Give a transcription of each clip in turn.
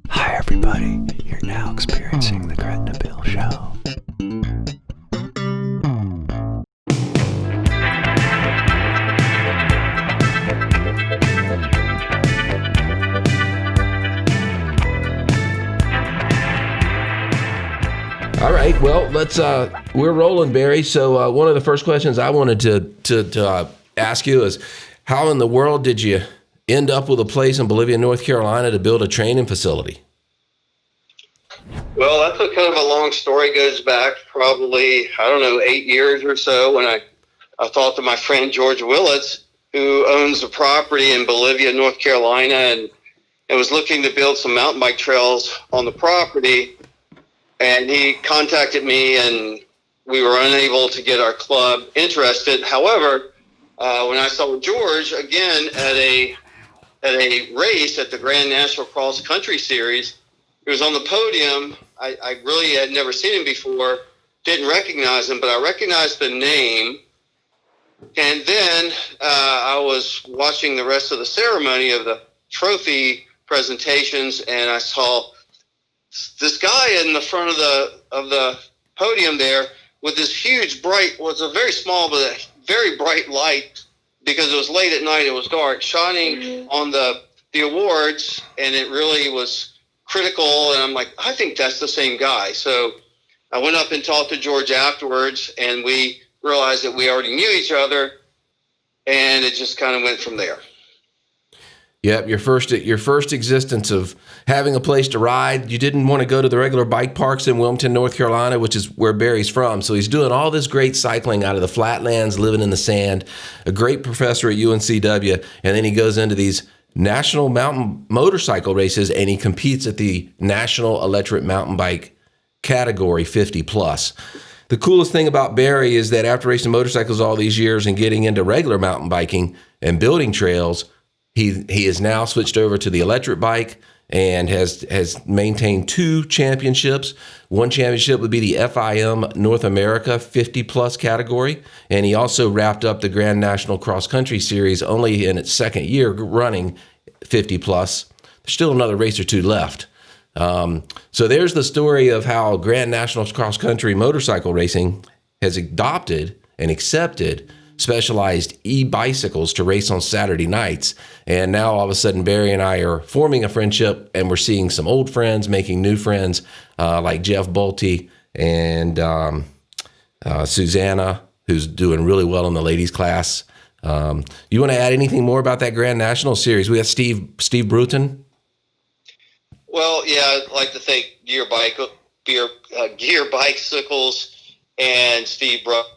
Hi, everybody. You're now experiencing the Gretna Bill Show. All right, well, we're rolling, Barry. So one of the first questions I wanted to ask you is, how in the world did you end up with a place in Bolivia, North Carolina to build a training facility? Well, that's a kind of a long story. It goes back probably, 8 years or so when I thought to my friend George Willetts, who owns a property in Bolivia, North Carolina, and was looking to build some mountain bike trails on the property. And he contacted me, and we were unable to get our club interested. However, when I saw George again at a race at the Grand National Cross Country Series, he was on the podium. I really had never seen him before, didn't recognize him, but I recognized the name. And then I was watching the rest of the ceremony of the trophy presentations, and I saw this guy in the front of the podium there with this huge was a very small but a very bright light, because it was late at night, it was dark, shining on the awards, and it really was critical. And I'm like, I think that's the same guy. So I went up and talked to George afterwards, and we realized that we already knew each other, and it just kind of went from there. Yep, your first existence of having a place to ride. You didn't want to go to the regular bike parks in Wilmington, North Carolina, which is where Barry's from. So he's doing all this great cycling out of the flatlands, living in the sand, a great professor at UNCW, and then he goes into these national mountain motorcycle races, and he competes at the National Electric Mountain Bike category 50 plus. The coolest thing about Barry is that after racing motorcycles all these years and getting into regular mountain biking and building trails, he has now switched over to the electric bike and has maintained 2 championships. One championship would be the FIM North America 50 plus category, and he also wrapped up the Grand National Cross Country Series only in its second year running 50 plus. There's still another race or 2 left. So there's the story of how Grand National Cross Country motorcycle racing has adopted and accepted specialized e-bicycles to race on Saturday nights. And now all of a sudden, Barry and I are forming a friendship, and we're seeing some old friends, making new friends, like Jeff Bolte and Susanna, who's doing really well in the ladies class. You want to add anything more about that Grand National Series? We have Steve Bruton. Well, yeah, I'd like to thank Gear Bicycles and Steve Bruton.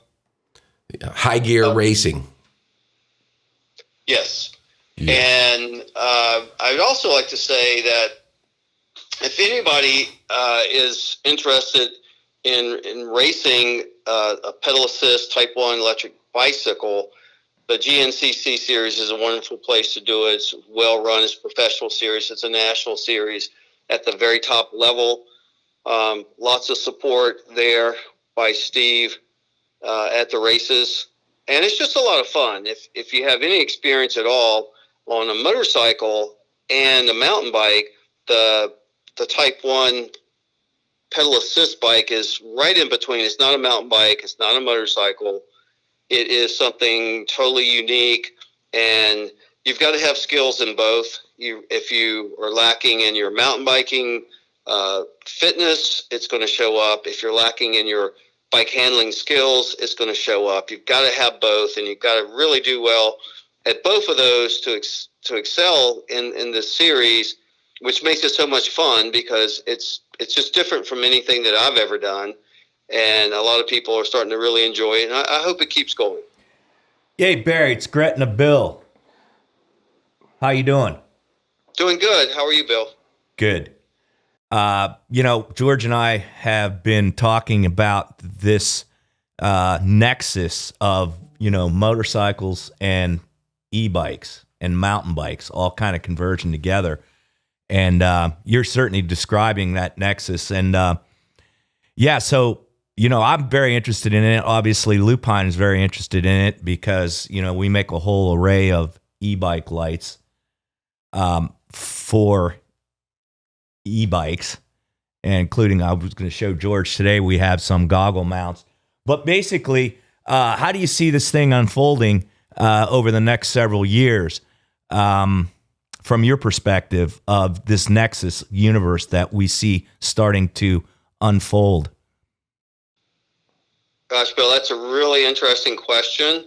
High Gear Racing. Yes. Yeah. And I would also like to say that if anybody is interested in racing a pedal assist Type 1 electric bicycle, the GNCC series is a wonderful place to do it. It's well run. It's a professional series. It's a national series at the very top level. Lots of support there by Steve at the races, and it's just a lot of fun. If you have any experience at all on a motorcycle and a mountain bike, the Type 1 pedal assist bike is right in between. It's not a mountain bike. It's not a motorcycle. It is something totally unique, and you've got to have skills in both. If you are lacking in your mountain biking fitness, it's going to show up. If you're lacking in your bike handling skills, it's going to show up. You've got to have both, and you've got to really do well at both of those to excel in this series, which makes it so much fun because it's just different from anything that I've ever done, and a lot of people are starting to really enjoy it, and I hope it keeps going. Hey, Barry, it's Gretna Bill. How you doing? Doing good. How are you, Bill? Good. George and I have been talking about this nexus of, motorcycles and e-bikes and mountain bikes all kind of converging together. And you're certainly describing that nexus. And so, I'm very interested in it. Obviously, Lupine is very interested in it because, we make a whole array of e-bike lights for e-bikes, including, I was going to show George today, we have some goggle mounts. But basically, how do you see this thing unfolding over the next several years from your perspective of this Nexus universe that we see starting to unfold? Gosh, Bill, that's a really interesting question,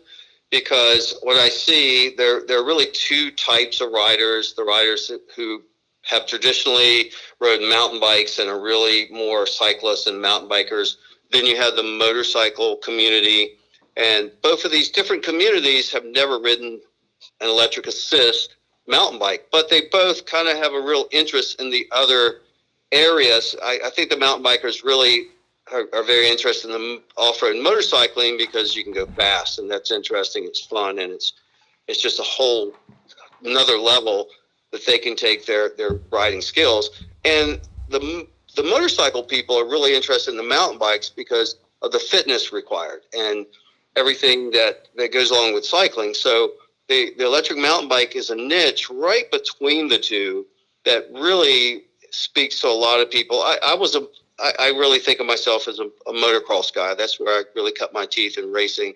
because what I see, there are really two types of riders: the riders who have traditionally rode mountain bikes and are really more cyclists and mountain bikers. Then you have the motorcycle community, and both of these different communities have never ridden an electric assist mountain bike, but they both kind of have a real interest in the other areas. I think the mountain bikers really are very interested in the off-road motorcycling because you can go fast, and that's interesting. It's fun, and it's just a whole another level that they can take their riding skills. And the motorcycle people are really interested in the mountain bikes because of the fitness required and everything that goes along with cycling. So the electric mountain bike is a niche right between the two that really speaks to a lot of people. I really think of myself as a motocross guy. That's where I really cut my teeth in racing.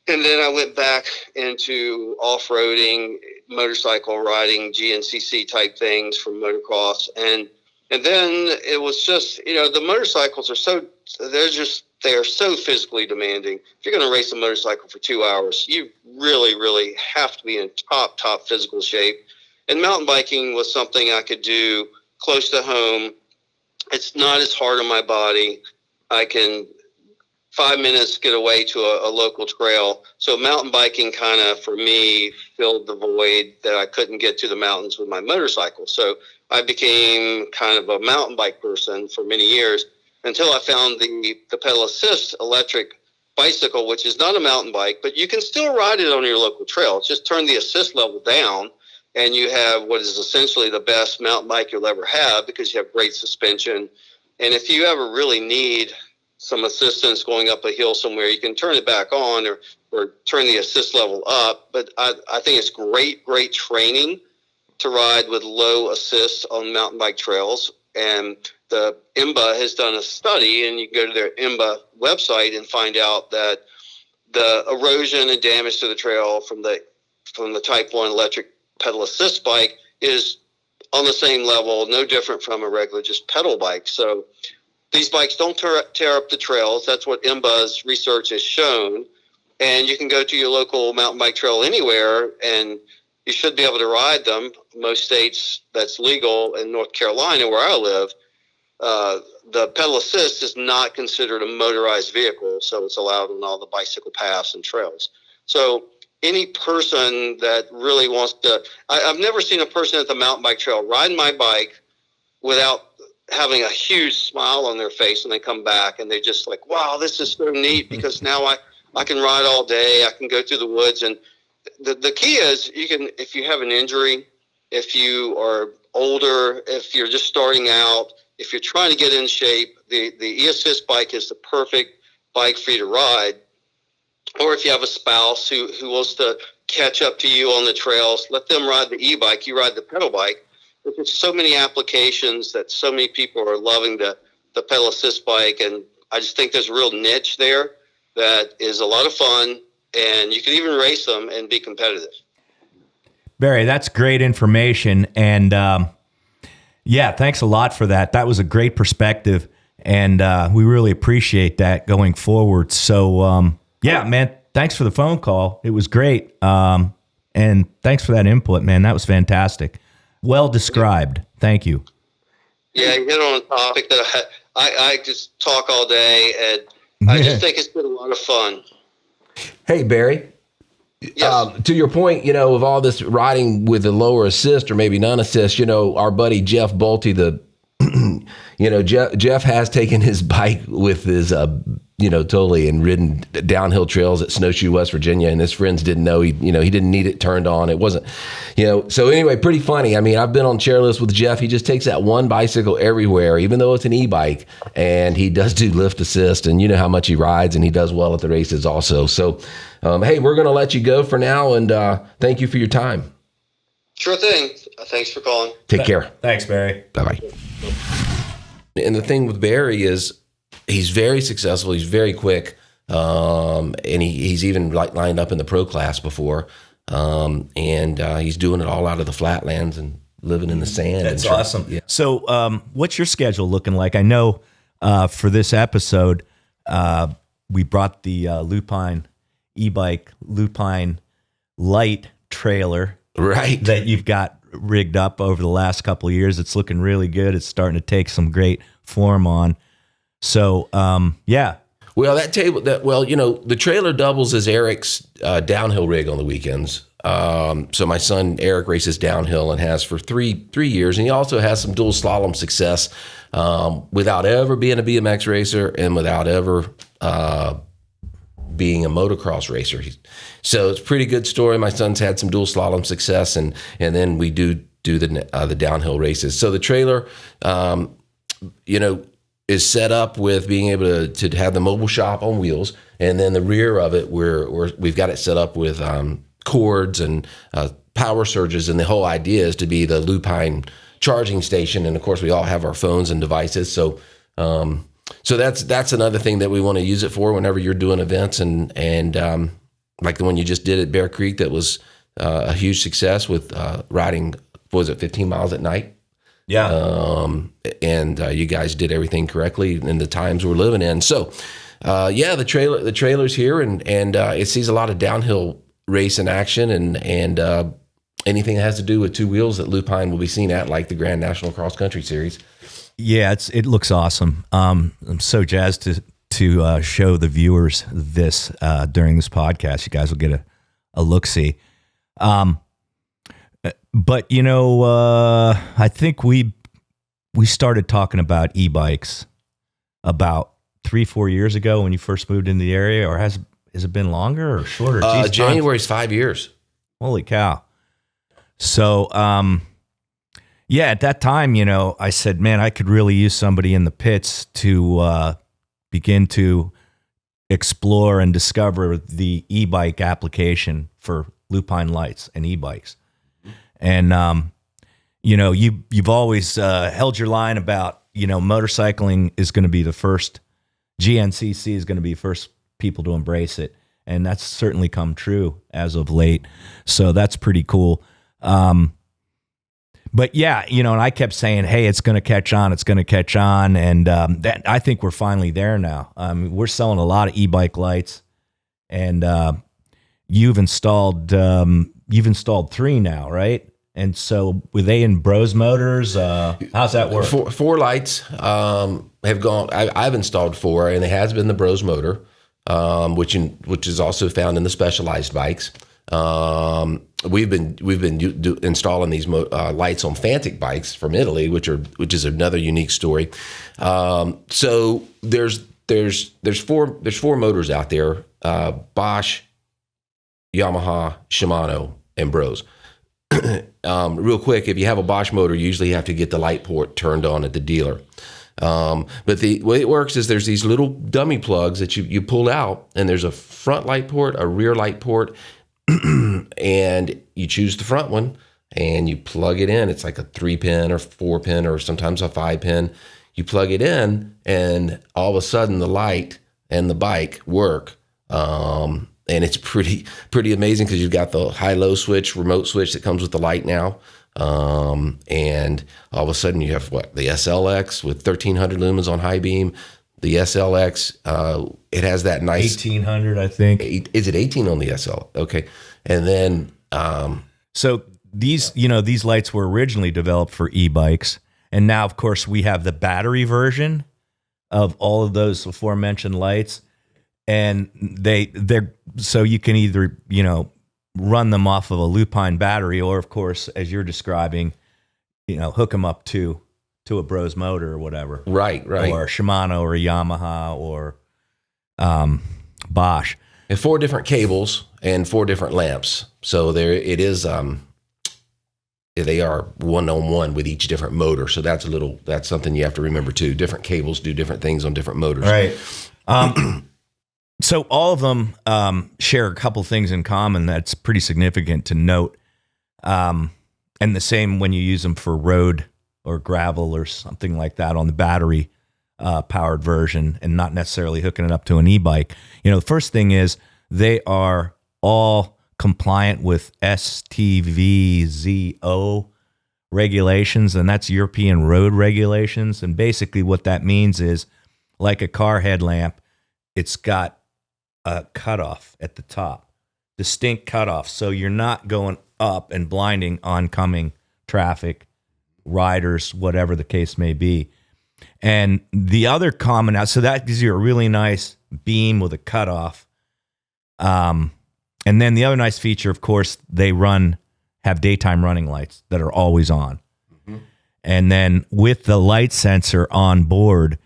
And then I went back into off-roading, motorcycle riding, GNCC type things from motocross. And then it was just, the motorcycles are they are so physically demanding. If you're going to race a motorcycle for 2 hours, you really, really have to be in top physical shape. And mountain biking was something I could do close to home. It's not as hard on my body. I can 5 minutes get away to a local trail. So mountain biking kind of, for me, filled the void that I couldn't get to the mountains with my motorcycle. So I became kind of a mountain bike person for many years until I found the pedal assist electric bicycle, which is not a mountain bike, but you can still ride it on your local trail. Just turn the assist level down, and you have what is essentially the best mountain bike you'll ever have, because you have great suspension. And if you ever really need some assistance going up a hill somewhere, you can turn it back on or turn the assist level up. But I think it's great training to ride with low assist on mountain bike trails. And the IMBA has done a study, and you can go to their IMBA website and find out that the erosion and damage to the trail from the Type 1 electric pedal assist bike is on the same level, no different from a regular just pedal bike. So these bikes don't tear up the trails. That's what IMBA's research has shown. And you can go to your local mountain bike trail anywhere, and you should be able to ride them. Most states that's legal. In North Carolina, where I live, the pedal assist is not considered a motorized vehicle, so it's allowed on all the bicycle paths and trails. So any person that really wants to, I've never seen a person at the mountain bike trail ride my bike without having a huge smile on their face when they come back, and they just like, wow, this is so neat, because now I can ride all day. I can go through the woods. And the key is, you can, if you have an injury, if you are older, if you're just starting out, if you're trying to get in shape, the e-assist bike is the perfect bike for you to ride. Or if you have a spouse who wants to catch up to you on the trails, let them ride the e-bike, you ride the pedal bike. There's so many applications that so many people are loving the pedal assist bike, and I just think there's a real niche there that is a lot of fun, and you can even race them and be competitive. Barry, that's great information, and yeah, thanks a lot for that. That was a great perspective, and we really appreciate that going forward. So, yeah, man, thanks for the phone call. It was great, and thanks for that input, man. That was fantastic. Well described. Thank you. Yeah, you hit on a topic that I just talk all day, and I just think it's been a lot of fun. Hey, Barry. Yes. To your point, of all this riding with a lower assist or maybe non-assist, our buddy Jeff Bolte, Jeff has taken his bike with his, totally, and ridden downhill trails at Snowshoe, West Virginia, and his friends didn't know he didn't need it turned on. It wasn't, so anyway, pretty funny. I mean, I've been on chairlifts with Jeff. He just takes that one bicycle everywhere, even though it's an e-bike, and he does do lift assist, and you know how much he rides, and he does well at the races also. So, hey, we're going to let you go for now, and thank you for your time. Sure thing. Thanks for calling. Take care. Thanks, Barry. Bye-bye. And the thing with Barry is he's very successful. He's very quick. And he's even lined up in the pro class before. And he's doing it all out of the flatlands and living in the sand. That's awesome. Yeah. So what's your schedule looking like? I know for this episode, we brought the Lupine e-bike, Lupine light trailer. Right. That you've got rigged up over the last couple of years. It's looking really good. It's starting to take some great form on. So, yeah. Well, the trailer doubles as Eric's downhill rig on the weekends. So my son Eric races downhill and has for three years, and he also has some dual slalom success without ever being a BMX racer and without ever being a motocross racer. So it's a pretty good story. My son's had some dual slalom success, and then we do the downhill races. So the trailer, is set up with being able to have the mobile shop on wheels, and then the rear of it, we've got it set up with cords and power surges, and the whole idea is to be the Lupine charging station. And of course, we all have our phones and devices, so that's another thing that we want to use it for whenever you're doing events, and like the one you just did at Bear Creek, that was a huge success with riding. What was it, 15 miles at night? Yeah. And you guys did everything correctly in the times we're living in. So, the trailer's here, and it sees a lot of downhill race in action, and anything that has to do with two wheels that Lupine will be seen at, like the Grand National Cross Country Series. Yeah, it looks awesome. I'm so jazzed to show the viewers this during this podcast. You guys will get a look-see. But I think we started talking about e-bikes about 3-4 years ago when you first moved into the area, or has it been longer or shorter? January's 5 years. Holy cow! So, at that time, I said, man, I could really use somebody in the pits to begin to explore and discover the e-bike application for Lupine lights and e-bikes. And, you've always held your line about, motorcycling is going to be the first, GNCC is going to be the first people to embrace it. And that's certainly come true as of late. So that's pretty cool. But yeah, and I kept saying, hey, it's going to catch on. It's going to catch on. And that, I think we're finally there now. We're selling a lot of e-bike lights, and you've installed 3 now, right? And so were they in Bros Motors? How's that work? Four lights have gone. I've installed 4, and it has been the Bros motor, which is also found in the Specialized bikes. We've been installing these lights on Fantic bikes from Italy, which is another unique story. So there's 4 motors out there: Bosch, Yamaha, Shimano, and Bros. Real quick, if you have a Bosch motor, you usually have to get the light port turned on at the dealer. But the way it works is there's these little dummy plugs that you pull out, and there's a front light port, a rear light port, and you choose the front one and you plug it in. It's like a 3-pin or 4-pin or sometimes a 5-pin. You plug it in, and all of a sudden the light and the bike work. And it's pretty amazing because you've got the high-low switch, remote switch that comes with the light now. And all of a sudden you have the SLX with 1,300 lumens on high beam. The SLX, it has that nice 1,800, I think. Is it 18 on the SL? Okay. And then so these lights were originally developed for e-bikes, and now of course we have the battery version of all of those aforementioned lights. And they're so you can either, run them off of a Lupine battery, or of course, as you're describing, hook them up to a Bros motor or whatever. Right. Or Shimano or Yamaha or Bosch. And 4 different cables and 4 different lamps. So there it is. They are 1-on-1 with each different motor. So that's something you have to remember too. Different cables do different things on different motors. Right. So all of them share a couple things in common that's pretty significant to note. And the same when you use them for road or gravel or something like that on the battery powered version, and not necessarily hooking it up to an e-bike. The first thing is they are all compliant with STVZO regulations, and that's European road regulations. And basically what that means is, like a car headlamp, it's got a cutoff at the top, distinct cutoff. So you're not going up and blinding oncoming traffic, riders, whatever the case may be. And the other common, so that gives you a really nice beam with a cutoff. And then the other nice feature, of course, they have daytime running lights that are always on. Mm-hmm. And then with the light sensor on board,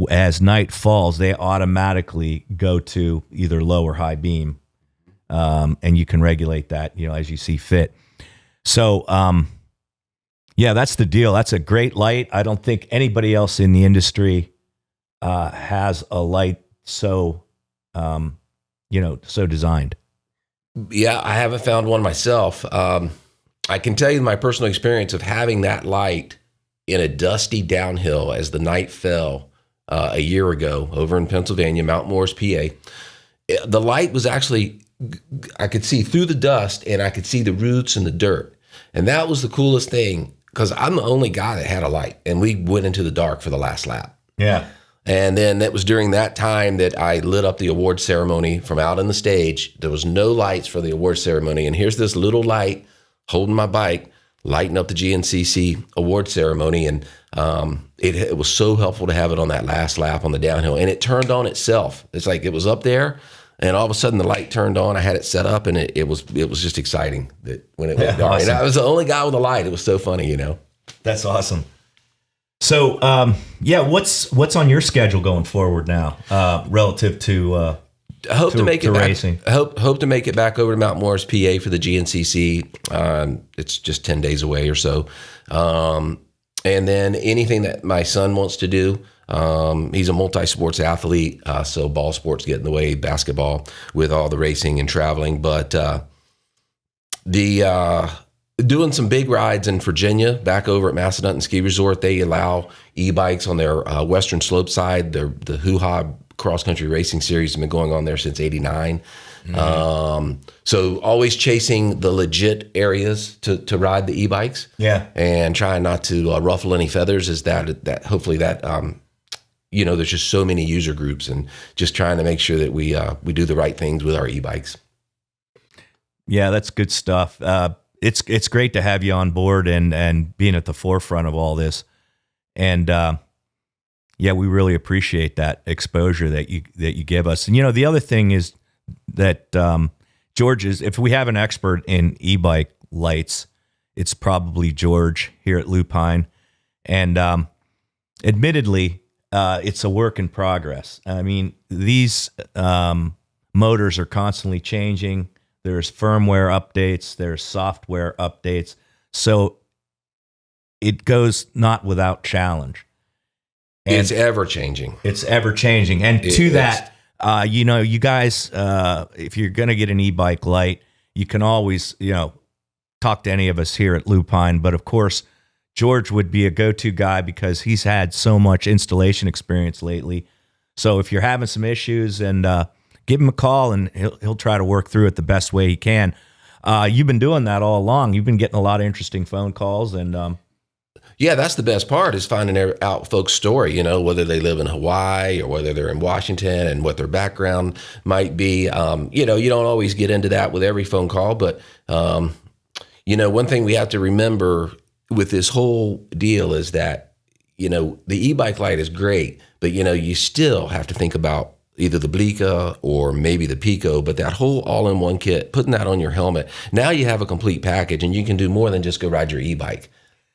as night falls, they automatically go to either low or high beam. And you can regulate that, as you see fit. So, yeah, that's the deal. That's a great light. I don't think anybody else in the industry has a light so designed. Yeah, I haven't found one myself. I can tell you my personal experience of having that light in a dusty downhill as the night fell a year ago over in Pennsylvania, Mount Morris, PA. The light was actually, I could see through the dust and I could see the roots and the dirt. And that was the coolest thing, because I'm the only guy that had a light, and we went into the dark for the last lap. Yeah. And then it was during that time that I lit up the award ceremony from out on the stage. There was no lights for the award ceremony. And here's this little light holding my bike, lighting up the GNCC award ceremony. And it was so helpful to have it on that last lap on the downhill. And it turned on itself. It's like it was up there, and all of a sudden the light turned on. I had it set up, and it was just exciting that when it went dark. Awesome. And I was the only guy with a light. It was so funny, That's awesome. So, what's on your schedule going forward now, relative to I hope to make it back, racing? Hope to make it back over to Mount Morris, PA for the GNCC. It's just 10 days away or so. And then anything that my son wants to do. He's a multi-sports athlete, so ball sports get in the way, basketball with all the racing and traveling. But doing some big rides in Virginia, back over at Macedon Ski Resort, they allow e-bikes on their western slope side. The Hoo-Ha cross-country racing series has been going on there since '89. Mm-hmm. So always chasing the legit areas to ride the e-bikes. Yeah. And trying not to ruffle any feathers, is that hopefully that, there's just so many user groups, and just trying to make sure that we do the right things with our e-bikes. Yeah, that's good stuff. It's great to have you on board and being at the forefront of all this. And we really appreciate that exposure that you give us. And the other thing is that George is, if we have an expert in e-bike lights, it's probably George here at Lupine. And admittedly, it's a work in progress. I mean, these motors are constantly changing. There's firmware updates, there's software updates. So it goes not without challenge. And it's ever changing. It's ever changing. And to that, you guys, if you're going to get an e-bike light, you can always, talk to any of us here at Lupine. But of course, George would be a go-to guy because he's had so much installation experience lately. So if you're having some issues, and give him a call, and he'll try to work through it the best way he can. You've been doing that all along. You've been getting a lot of interesting phone calls, and yeah, that's the best part, is finding out folks' story. Whether they live in Hawaii or whether they're in Washington, and what their background might be. You don't always get into that with every phone call, but one thing we have to remember with this whole deal is that the e-bike light is great, but you still have to think about either the Blica or maybe the Pico, but that whole all-in-one kit, putting that on your helmet, now you have a complete package, and you can do more than just go ride your e-bike.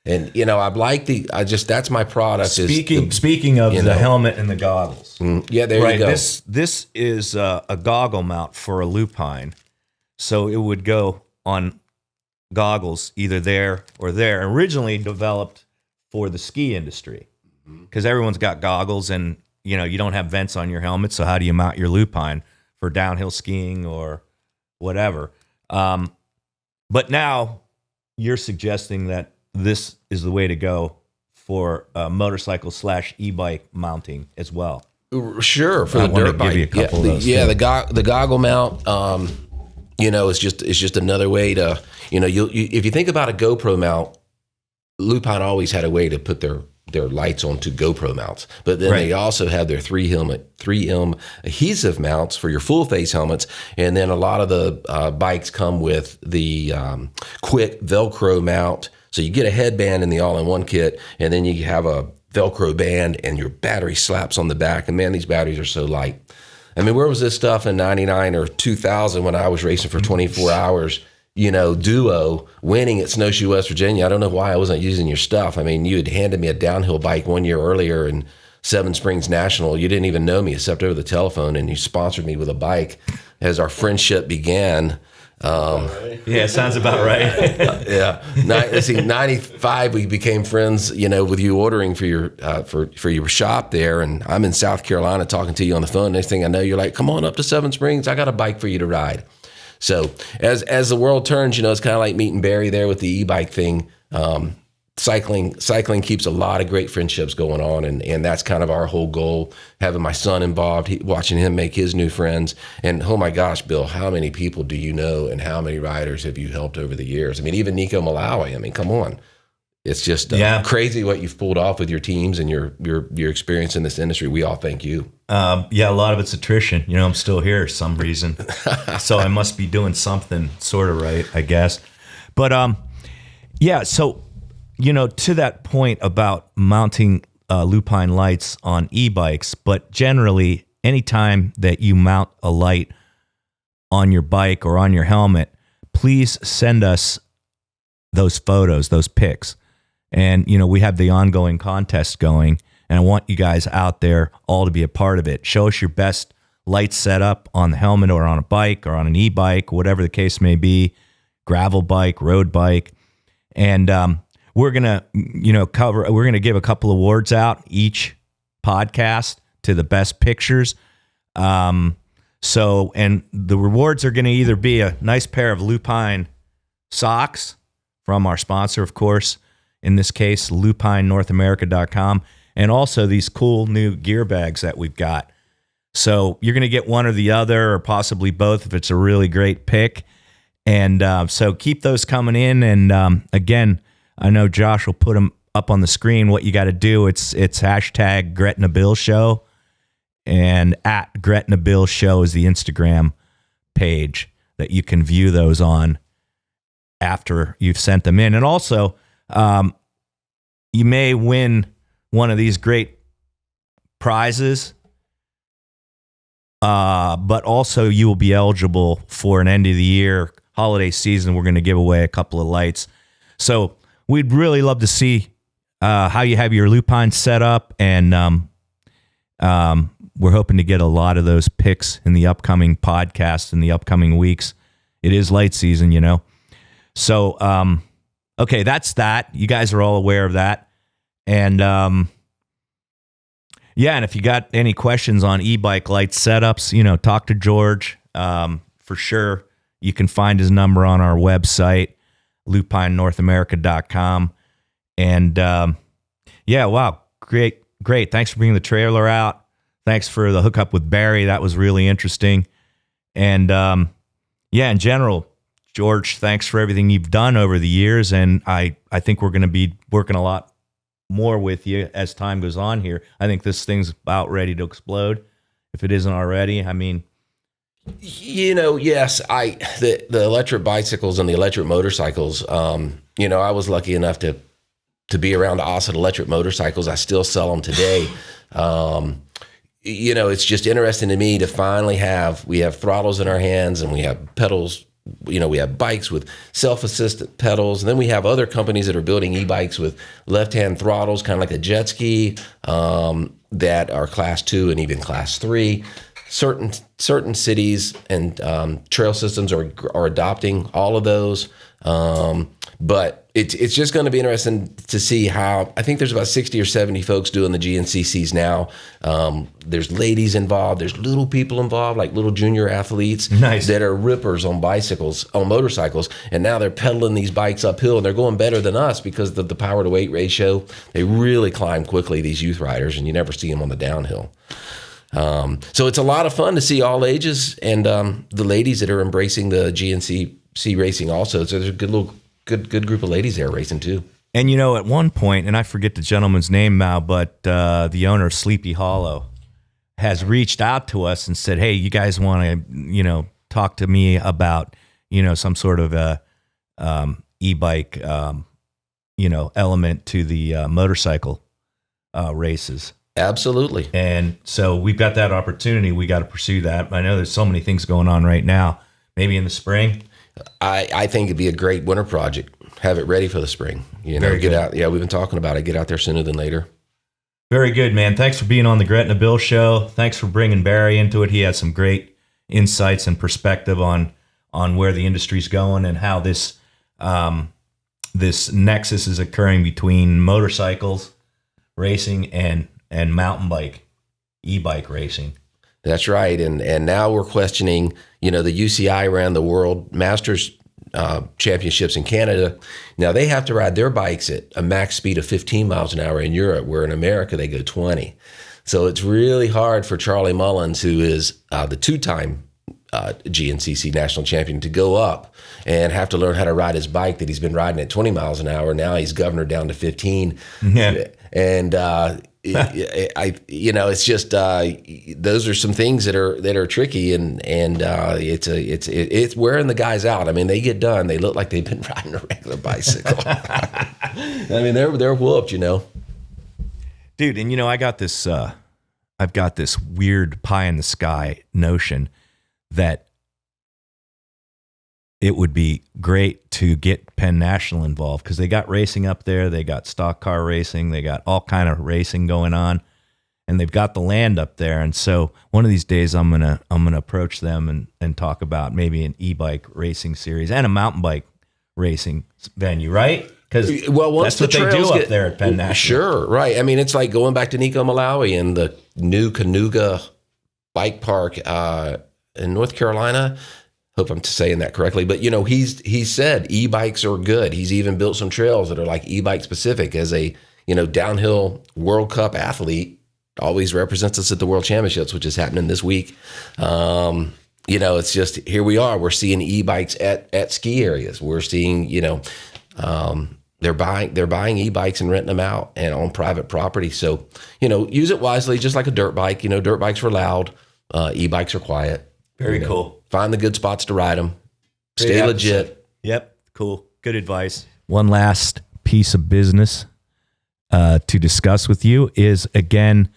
And that's my product. Speaking of the helmet and the goggles, yeah, there you go. This is a goggle mount for a Lupine, so it would go on goggles either there or there. Originally developed for the ski industry, because everyone's got goggles, and you don't have vents on your helmet, so how do you mount your Lupine for downhill skiing or whatever? But now you're suggesting that this is the way to go for motorcycle / e-bike mounting as well. Sure, for I the wanna dirt bike. give you a couple of those, yeah, too. the goggle mount. It's just another way to, you if you think about a GoPro mount, Lupine always had a way to put their lights onto GoPro mounts, but then they also have their 3M adhesive mounts for your full face helmets, and then a lot of the bikes come with the quick Velcro mount. So you get a headband in the all-in-one kit, and then you have a Velcro band, and your battery slaps on the back. And man, these batteries are so light. I mean, where was this stuff in 99 or 2000 when I was racing for 24 hours, duo, winning at Snowshoe, West Virginia? I don't know why I wasn't using your stuff. I mean, you had handed me a downhill bike 1 year earlier in Seven Springs National. You didn't even know me except over the telephone, and you sponsored me with a bike as our friendship began. Yeah, sounds about right. Yeah. 95, we became friends, with you ordering for your for your shop there. And I'm in South Carolina talking to you on the phone. Next thing I know, you're like, come on up to Seven Springs. I got a bike for you to ride. So as the world turns, it's kind of like meeting Barry there with the e-bike thing. Cycling keeps a lot of great friendships going on, and that's kind of our whole goal, having my son involved, watching him make his new friends. And oh my gosh, Bill, how many people do you know, and how many riders have you helped over the years? I mean, even Nico Malawi, I mean, come on. It's just crazy what you've pulled off with your teams and your experience in this industry. We all thank you. A lot of it's attrition. I'm still here for some reason. So I must be doing something sort of right, I guess. But so to that point about mounting Lupine lights on e-bikes, but generally, anytime that you mount a light on your bike or on your helmet, please send us those photos, those pics. And, we have the ongoing contest going, and I want you guys out there all to be a part of it. Show us your best light setup on the helmet or on a bike or on an e-bike, whatever the case may be, gravel bike, road bike. And we're going to, we're going to give a couple awards out each podcast to the best pictures. And the rewards are going to either be a nice pair of Lupine socks from our sponsor, of course, in this case, lupinenorthamerica.com, and also these cool new gear bags that we've got. So you're going to get one or the other, or possibly both if it's a really great pick. And so keep those coming in. And again, I know Josh will put them up on the screen. What you got to do, it's hashtag Gretna Bill Show, and at Gretna Bill Show is the Instagram page that you can view those on after you've sent them in. And also, you may win one of these great prizes, but also you will be eligible for an end of the year holiday season. We're going to give away a couple of lights. So we'd really love to see how you have your Lupine set up, and we're hoping to get a lot of those picks in the upcoming podcast in the upcoming weeks. It is light season, So, okay, that's that. You guys are all aware of that. And and if you got any questions on e-bike light setups, talk to George. For sure, you can find his number on our website, lupinenorthamerica.com. And wow, great. Thanks for bringing the trailer out. Thanks for the hookup with Barry. That was really interesting. And in general, George, thanks for everything you've done over the years. And I think we're going to be working a lot more with you as time goes on here. I think this thing's about ready to explode, if it isn't already. I mean, yes, the electric bicycles and the electric motorcycles, I was lucky enough to be around Austin electric motorcycles. I still sell them today. It's just interesting to me to finally we have throttles in our hands, and we have pedals. We have bikes with self-assisted pedals, and then we have other companies that are building e-bikes with left-hand throttles, kind of like a jet ski, that are class 2 and even class 3. certain cities and trail systems are adopting all of those. But it's just going to be interesting to see how. I think there's about 60 or 70 folks doing the GNCCs now. There's ladies involved. There's little people involved, like little junior athletes that are rippers on motorcycles, and now they're pedaling these bikes uphill, and they're going better than us because of the power to weight ratio. They really climb quickly, these youth riders, and you never see them on the downhill. So it's a lot of fun to see all ages and the ladies that are embracing the GNCC racing also. So there's a good group of ladies there racing too. And at one point, and I forget the gentleman's name now, but the owner of Sleepy Hollow has reached out to us and said, "Hey, you guys want to talk to me about some sort of a e-bike element to the motorcycle races." Absolutely. And so we've got that opportunity. We got to pursue that. I know there's so many things going on right now. Maybe in the spring. I think it'd be a great winter project. Have it ready for the spring. Very get good. out. Yeah, we've been talking about it. Get out there sooner than later. Very good, man. Thanks for being on the Gretna Bill Show. Thanks for bringing Barry into it. He had some great insights and perspective on where the industry's going and how this nexus is occurring between motorcycles racing and mountain bike, e-bike racing. That's right. And now we're questioning, the UCI ran the World Masters Championships in Canada. Now they have to ride their bikes at a max speed of 15 miles an hour in Europe, where in America they go 20. So it's really hard for Charlie Mullins, who is the two-time GNCC national champion, to go up and have to learn how to ride his bike that he's been riding at 20 miles an hour. Now he's governor down to 15. Yeah. And it's just those are some things that are tricky, and it's wearing the guys out. I mean, they get done, they look like they've been riding a regular bicycle. I mean, they're whooped, Dude. And I got this. I've got this weird pie in the sky notion that it would be great to get Penn National involved, because they got racing up there. They got stock car racing. They got all kind of racing going on, and they've got the land up there. And so one of these days I'm gonna approach them and talk about maybe an e-bike racing series and a mountain bike racing venue, right? Because that's what they do up there at Penn National. Sure, right. I mean, it's like going back to Nico Malawi and the new Canoga Bike Park in North Carolina. Hope I'm saying that correctly, but he's said e-bikes are good. He's even built some trails that are like e-bike specific. As a downhill World Cup athlete, always represents us at the World Championships, which is happening this week. It's just, here we are. We're seeing e-bikes at ski areas. We're seeing they're buying e-bikes and renting them out and on private property. So use it wisely, just like a dirt bike. Dirt bikes are loud, e-bikes are quiet. Very cool. Find the good spots to ride them. Stay legit. Yep. Cool. Good advice. One last piece of business to discuss with you is, again,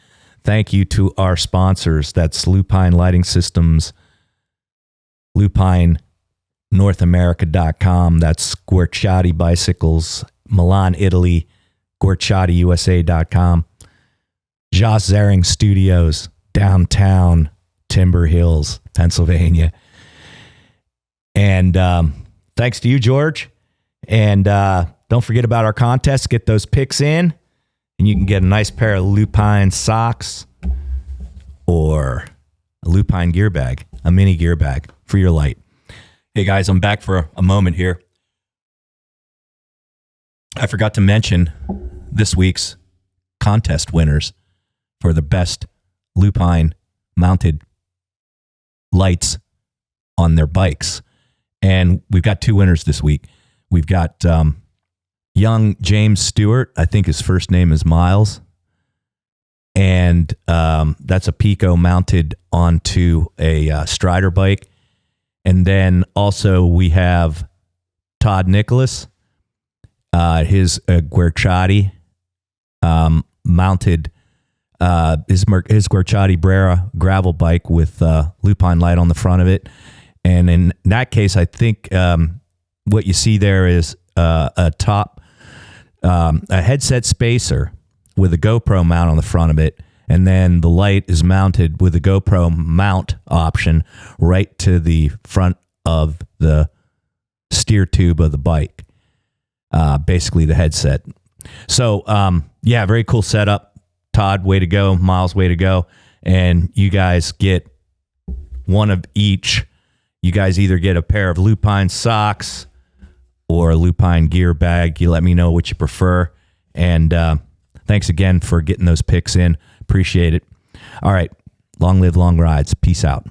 thank you to our sponsors. That's Lupine Lighting Systems, LupineNorthAmerica.com. That's GUERCIOTTI Bicycles, Milan, Italy, GUERCIOTTIUSA.com. Joss Zering Studios, downtown Timber Hills, Pennsylvania. And thanks to you, George. And don't forget about our contest. Get those picks in, and you can get a nice pair of Lupine socks or a Lupine gear bag, a mini gear bag for your light. Hey, guys, I'm back for a moment here. I forgot to mention this week's contest winners for the best Lupine mounted lights on their bikes. And we've got two winners this week. We've got young James Stewart. I think his first name is Miles. And that's a Pico mounted onto a Strider bike. And then also we have Todd Nicholas. His GUERCIOTTI mounted his GUERCIOTTI Brera gravel bike with Lupine light on the front of it. And in that case, I think what you see there is a headset spacer with a GoPro mount on the front of it, And then the light is mounted with a GoPro mount option right to the front of the steer tube of the bike, basically the headset. So, yeah, very cool setup. Todd, way to go. Miles, way to go. And you guys get one of each. You guys either get a pair of Lupine socks or a Lupine gear bag. You let me know what you prefer. And thanks again for getting those picks in. Appreciate it. All right. Long live long rides. Peace out.